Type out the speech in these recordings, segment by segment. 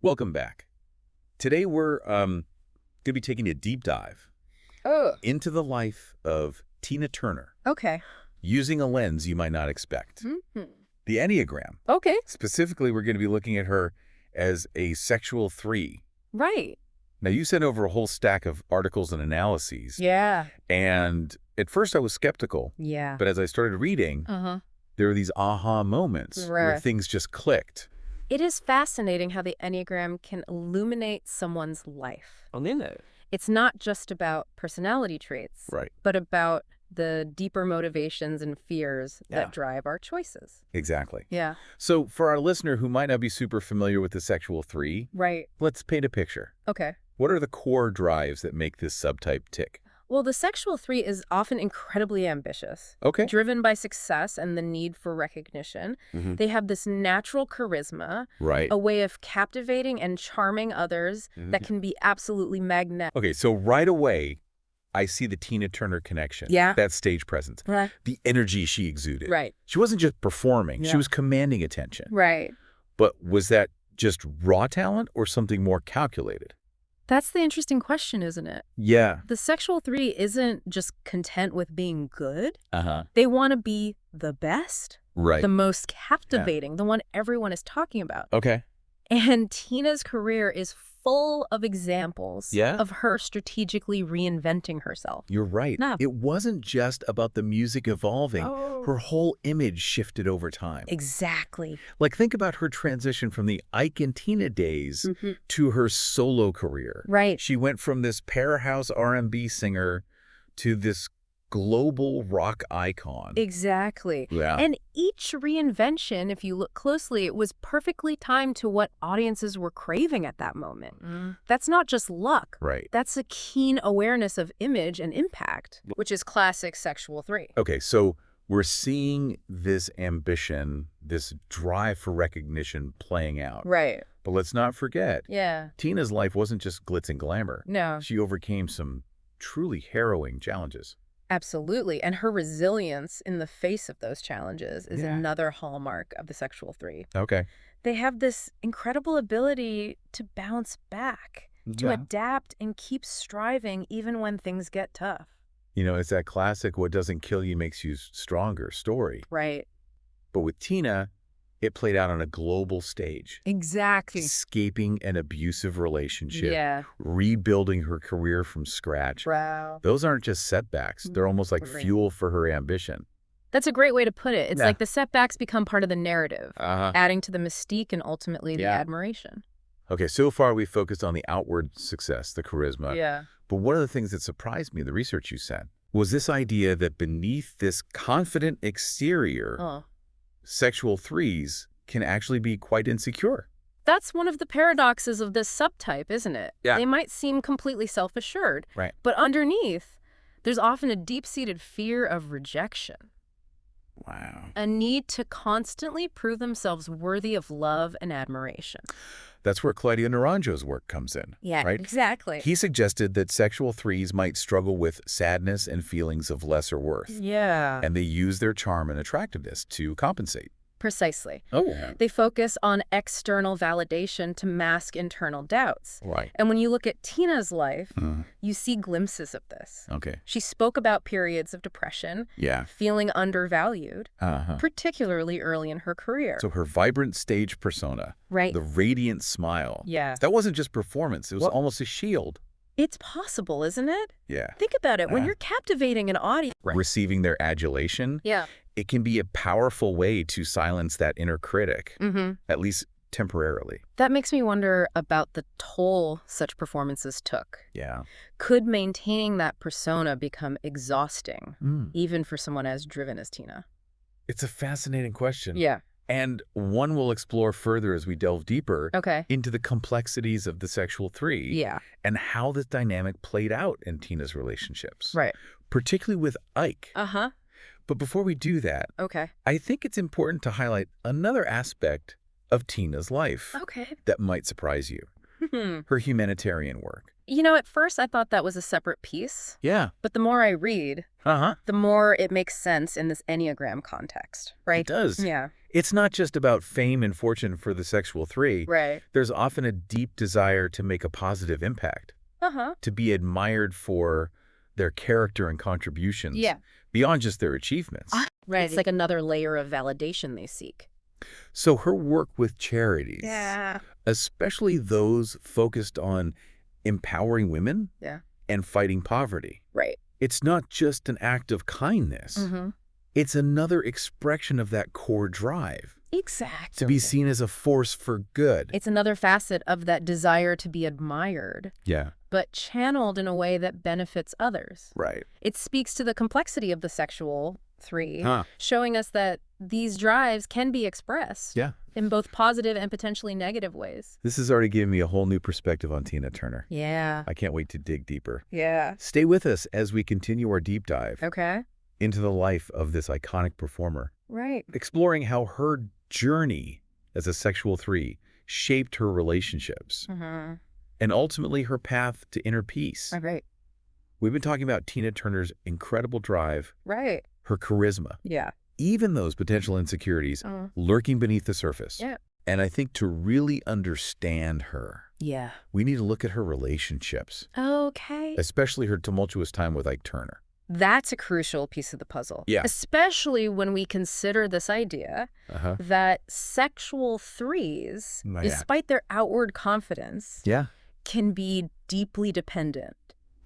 Welcome back. Today we're going to be taking a deep dive Oh, into the life of Tina Turner okay. using a lens you might not expect. Hmm. The Enneagram. Okay. Specifically, we're going to be looking at her as a sexual 3. Right. Now, you sent over a whole stack of articles and analyses, Yeah. and at first I was skeptical, Yeah. but as I started reading, Uh-huh. there were these aha moments where Right. things just clicked. It is fascinating how the Enneagram can illuminate someone's life. It's not just about personality traits, Right. but about the deeper motivations and fears Yeah. that drive our choices. Exactly. Yeah. So for our listener who might not be super familiar with the sexual 3, Right. let's paint a picture. Okay. What are the core drives that make this subtype tick? Well, the sexual 3 is often incredibly ambitious. Okay. Driven by success and the need for recognition. Mhm. They have this natural charisma, Right. a way of captivating and charming others that can be absolutely magnetic. Okay, so right away, I see the Tina Turner connection. Yeah. That stage presence. Right. The energy she exuded. Right. She wasn't just performing. Yeah. She was commanding attention. Right. But was that just raw talent or something more calculated? That's the interesting question, isn't it? Yeah. The sexual 3 isn't just content with being good. Uh-huh. They want to be the best, Right. the most captivating, the one everyone is talking about. Okay. And Tina's career is full of examples Yeah? of her strategically reinventing herself. You're right. No. It wasn't just about the music evolving. Oh. Her whole image shifted over time. Exactly. Like, think about her transition from the Ike and Tina days to her solo career. Right. She went from this powerhouse R&B singer to this global rock icon. Exactly. Yeah. And each reinvention, if you look closely, it was perfectly timed to what audiences were craving at that moment. That's not just luck. Right. That's a keen awareness of image and impact, which is classic sexual 3. Okay, so we're seeing this ambition, this drive for recognition playing out. Right. But let's not forget, Yeah. Tina's life wasn't just glitz and glamour. No. She overcame some truly harrowing challenges. Absolutely. And her resilience in the face of those challenges is Yeah. another hallmark of the sexual 3. Okay. They have this incredible ability to bounce back, to Yeah. adapt and keep striving even when things get tough. You know, it's that classic what doesn't kill you makes you stronger story. Right. But with Tina, it played out on a global stage. Exactly. Escaping an abusive relationship, Yeah. rebuilding her career from scratch. Wow. Those aren't just setbacks. They're almost like Right. fuel for her ambition. That's a great way to put it. It's Yeah. like the setbacks become part of the narrative, Uh-huh. adding to the mystique and ultimately the Yeah. admiration. Okay, so far we focused on the outward success, the charisma. Yeah. But one of the things that surprised me in the research you sent was this idea that beneath this confident exterior, Oh. sexual 3s can actually be quite insecure. That's one of the paradoxes of this subtype, isn't it? Yeah. They might seem completely self-assured, Right. but underneath, there's often a deep-seated fear of rejection, Wow. a need to constantly prove themselves worthy of love and admiration. That's where Claudio Naranjo's work comes in. Yeah, right? exactly. He suggested that sexual 3s might struggle with sadness and feelings of lesser worth, Yeah. and they use their charm and attractiveness to compensate. Precisely. Oh. They focus on external validation to mask internal doubts. Right. And when you look at Tina's life, Uh, you see glimpses of this. okay. She spoke about periods of depression, Yeah. feeling undervalued, Uh-huh. particularly early in her career. So her vibrant stage persona, Right. the radiant smile, Yeah. that wasn't just performance. It was almost a shield. It's possible, isn't it? Yeah. Think about it. When Uh. you're captivating an audience. Receiving their adulation, Yeah. it can be a powerful way to silence that inner critic, at least temporarily. That makes me wonder about the toll such performances took. Yeah. Could maintaining that persona become exhausting, Mm. even for someone as driven as Tina? It's a fascinating question. Yeah. And one we'll explore further as we delve deeper Okay. into the complexities of the sexual 3 Yeah. and how this dynamic played out in Tina's relationships, Right. particularly with Ike. Uh-huh. But before we do that, Okay. I think it's important to highlight another aspect of Tina's life Okay. that might surprise you. her humanitarian work. You know, at first I thought that was a separate piece, Yeah. but the more I read, Uh-huh. the more it makes sense in this Enneagram context, right? It does. Yeah. It's not just about fame and fortune for the sexual three. Right. There's often a deep desire to make a positive impact, Uh-huh. to be admired for their character and contributions Yeah. beyond just their achievements. Right. It's like another layer of validation they seek. So her work with charities, Yeah. especially those focused on empowering women Yeah. and fighting poverty, Right. it's not just an act of kindness. Mm-hmm. It's another expression of that core drive Exactly. to be seen as a force for good. It's another facet of that desire to be admired, Yeah, but channeled in a way that benefits others. right. It speaks to the complexity of the sexual three, Huh. showing us that these drives can be expressed Yeah. in both positive and potentially negative ways. This has already given me a whole new perspective on Tina Turner. Yeah. I can't wait to dig deeper. Yeah. Stay with us as we continue our deep dive Okay. into the life of this iconic performer, Right. exploring how her journey as a sexual three shaped her relationships Mm-hmm. and ultimately her path to inner peace. Right. We've been talking about Tina Turner's incredible drive, Right. her charisma, Yeah. even those potential insecurities lurking beneath the surface. Yeah. And I think to really understand her, Yeah. we need to look at her relationships, Okay. especially her tumultuous time with Ike Turner. That's a crucial piece of the puzzle. Yeah. Especially when we consider this idea Uh-huh. that sexual threes, Yeah. despite their outward confidence, Yeah. can be deeply dependent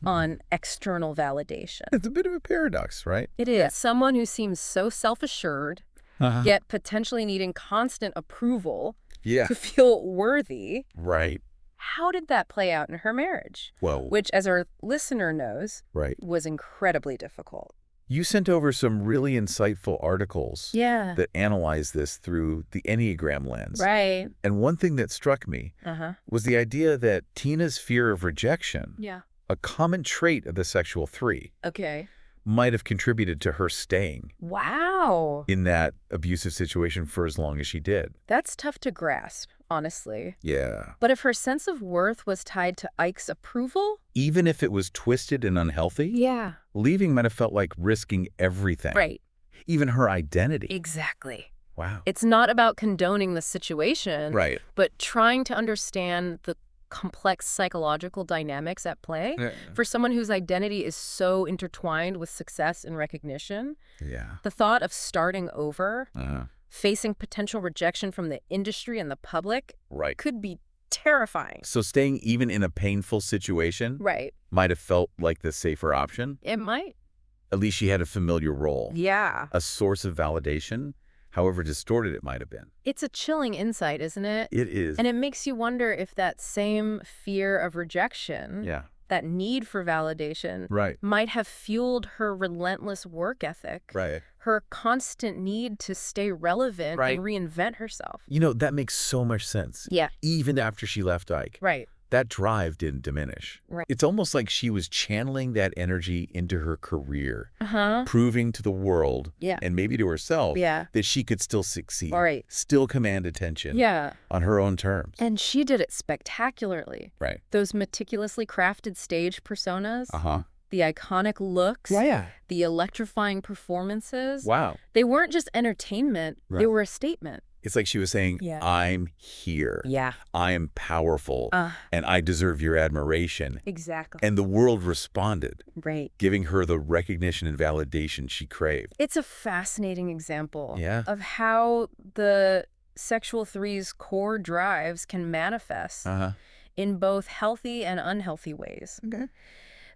on external validation. It's a bit of a paradox, right? It is. Someone who seems so self-assured, Uh-huh. yet potentially needing constant approval Yeah. to feel worthy. Right. How did that play out in her marriage? Whoa. Which, as our listener knows, Right. was incredibly difficult. You sent over some really insightful articles Yeah. that analyze this through the Enneagram lens. Right. And one thing that struck me Uh-huh. was the idea that Tina's fear of rejection, Yeah. a common trait of the sexual three, Okay. might have contributed to her staying Wow. in that abusive situation for as long as she did. That's tough to grasp, honestly. Yeah. But if her sense of worth was tied to Ike's approval? Even if it was twisted and unhealthy, Yeah. leaving might have felt like risking everything. Right. Even her identity. Exactly. Wow. It's not about condoning the situation, Right. but trying to understand the complex psychological dynamics at play. For someone whose identity is so intertwined with success and recognition, Yeah. the thought of starting over, Uh-huh. facing potential rejection from the industry and the public, Right. could be terrifying. So staying even in a painful situation Right. might have felt like the safer option. It might. At least she had a familiar role, Yeah. a source of validation, however distorted it might have been. It's a chilling insight, isn't it? It is. And it makes you wonder if that same fear of rejection, Yeah. that need for validation, Right. might have fueled her relentless work ethic, Right. her constant need to stay relevant Right. and reinvent herself. You know, that makes so much sense. Yeah. Even after she left Ike, Right. that drive didn't diminish. Right. It's almost like she was channeling that energy into her career, Uh-huh. proving to the world Yeah. and maybe to herself Yeah. that she could still succeed, Right. still command attention Yeah. on her own terms. And she did it spectacularly. Right. Those meticulously crafted stage personas, Uh-huh. the iconic looks, Yeah. the electrifying performances. Wow. They weren't just entertainment, they Right. were a statement. It's like she was saying, Yeah. I'm here. Yeah. I am powerful. And I deserve your admiration. Exactly. And the world responded, Right. giving her the recognition and validation she craved. It's a fascinating example Yeah. of how the sexual three's core drives can manifest Uh-huh. in both healthy and unhealthy ways. Okay.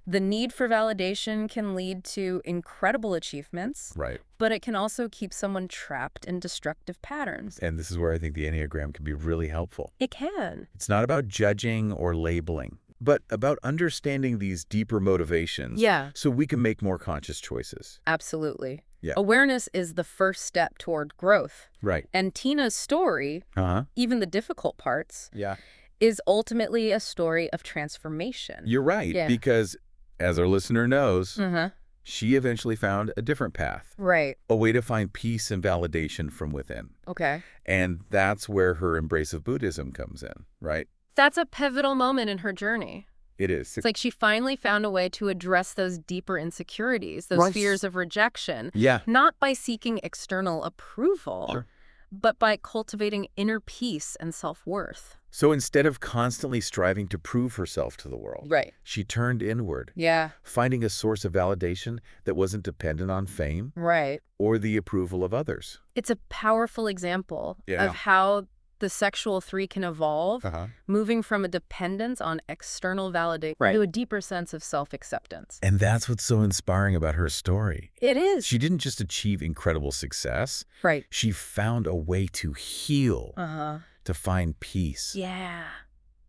The need for validation can lead to incredible achievements, Right. but it can also keep someone trapped in destructive patterns. And this is where I think the Enneagram can be really helpful. It can. It's not about judging or labeling, but about understanding these deeper motivations Yeah. so we can make more conscious choices. Absolutely. Yeah. Awareness is the first step toward growth. Right. And Tina's story, Uh-huh. even the difficult parts, Yeah. is ultimately a story of transformation. You're right, Yeah. because as our listener knows, Uh-huh. she eventually found a different path, Right. a way to find peace and validation from within. Okay. And that's where her embrace of Buddhism comes in, right? That's a pivotal moment in her journey. It is. It's like she finally found a way to address those deeper insecurities, those fears of rejection, Yeah. not by seeking external approval, Sure. but by cultivating inner peace and self-worth. So instead of constantly striving to prove herself to the world, Right. she turned inward, Yeah. finding a source of validation that wasn't dependent on fame Right. or the approval of others. It's a powerful example Yeah. of how the sexual three can evolve, Uh-huh. moving from a dependence on external validation to a deeper sense of self-acceptance. And that's what's so inspiring about her story. It is. She didn't just achieve incredible success. Right. She found a way to heal, Uh-huh. to find peace, Yeah.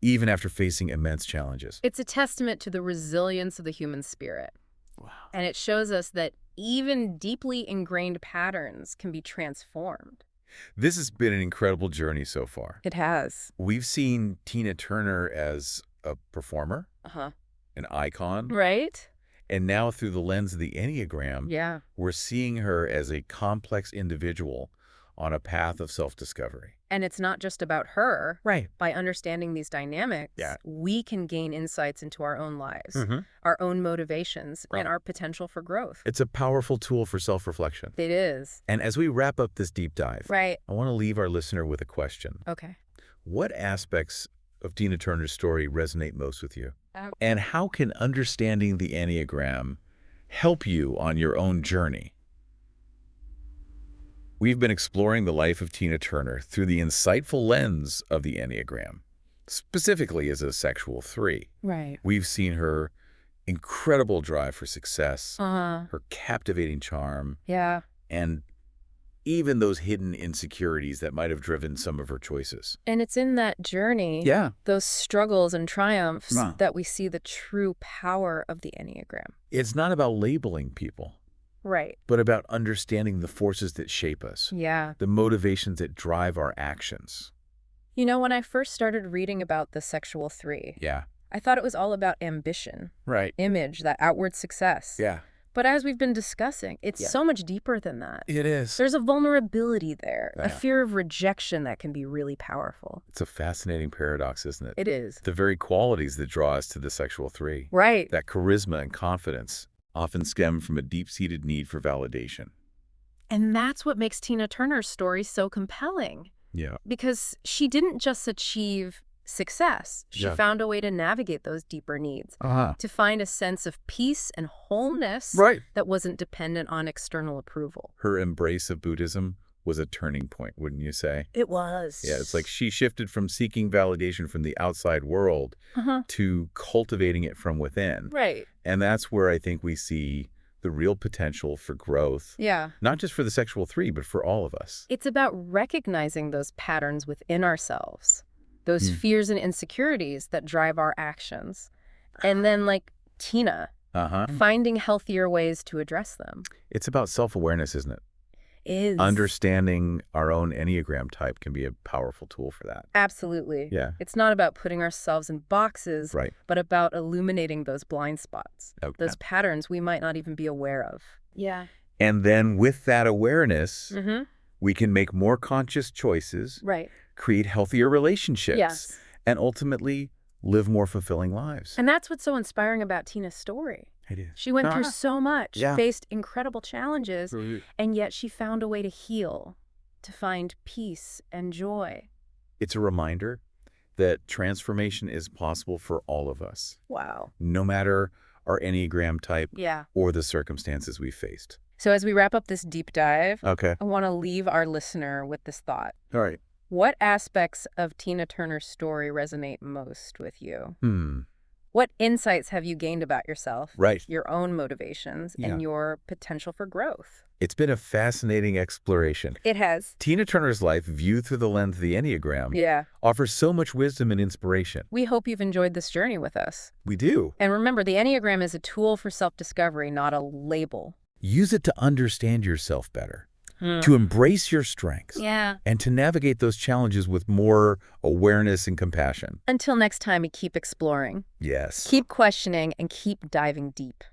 even after facing immense challenges. It's a testament to the resilience of the human spirit. Wow. And it shows us that even deeply ingrained patterns can be transformed. This has been an incredible journey so far. It has. We've seen Tina Turner as a performer, Uh-huh. an icon, Right? and now through the lens of the Enneagram, Yeah. we're seeing her as a complex individual on a path of self-discovery. And it's not just about her. Right. By understanding these dynamics, we can gain insights into our own lives, our own motivations, and our potential for growth. It's a powerful tool for self-reflection. It is. And as we wrap up this deep dive, Right. I want to leave our listener with a question. Okay. What aspects of Tina Turner's story resonate most with you? Okay. And how can understanding the Enneagram help you on your own journey? We've been exploring the life of Tina Turner through the insightful lens of the Enneagram, specifically as a sexual 3. Right. We've seen her incredible drive for success, Uh-huh. her captivating charm, Yeah. and even those hidden insecurities that might have driven some of her choices. And it's in that journey, those struggles and triumphs, that we see the true power of the Enneagram. It's not about labeling people, Right. but about understanding the forces that shape us, Yeah. the motivations that drive our actions. You know, when I first started reading about the sexual 3, I thought it was all about ambition, Right. image, that outward success. Yeah. But as we've been discussing, it's so much deeper than that. It is. There's a vulnerability there, a Yeah. fear of rejection that can be really powerful. It's a fascinating paradox, isn't it? It is. The very qualities that draw us to the sexual 3, Right. that charisma and confidence, often stem from a deep-seated need for validation. And that's what makes Tina Turner's story so compelling. Yeah. Because she didn't just achieve success. She found a way to navigate those deeper needs, to find a sense of peace and wholeness that wasn't dependent on external approval. Her embrace of Buddhism was a turning point, wouldn't you say? It was. Yeah, it's like she shifted from seeking validation from the outside world to cultivating it from within. Right. And that's where I think we see the real potential for growth. Yeah. Not just for the sexual 3, but for all of us. It's about recognizing those patterns within ourselves, those fears and insecurities that drive our actions. And then, like Tina, finding healthier ways to address them. It's about self-awareness, isn't it? Is. Understanding our own Enneagram type can be a powerful tool for that. Absolutely. Yeah. It's not about putting ourselves in boxes, Right. but about illuminating those blind spots, Okay. those patterns we might not even be aware of. Yeah. And then with that awareness, we can make more conscious choices, Right. create healthier relationships, Yes. and ultimately live more fulfilling lives. And that's what's so inspiring about Tina's story. It is. She went through so much, Yeah. faced incredible challenges, and yet she found a way to heal, to find peace and joy. It's a reminder that transformation is possible for all of us, Wow. no matter our Enneagram type Yeah. or the circumstances we faced. So as we wrap up this deep dive, Okay. I want to leave our listener with this thought. All right. What aspects of Tina Turner's story resonate most with you? What insights have you gained about yourself, Right. your own motivations, and your potential for growth? It's been a fascinating exploration. It has. Tina Turner's life, viewed through the lens of the Enneagram, Yeah. offers so much wisdom and inspiration. We hope you've enjoyed this journey with us. We do. And remember, the Enneagram is a tool for self-discovery, not a label. Use it to understand yourself better, to embrace your strengths, Yeah. and to navigate those challenges with more awareness and compassion. Until next time, we keep exploring, Yes. keep questioning, and keep diving deep.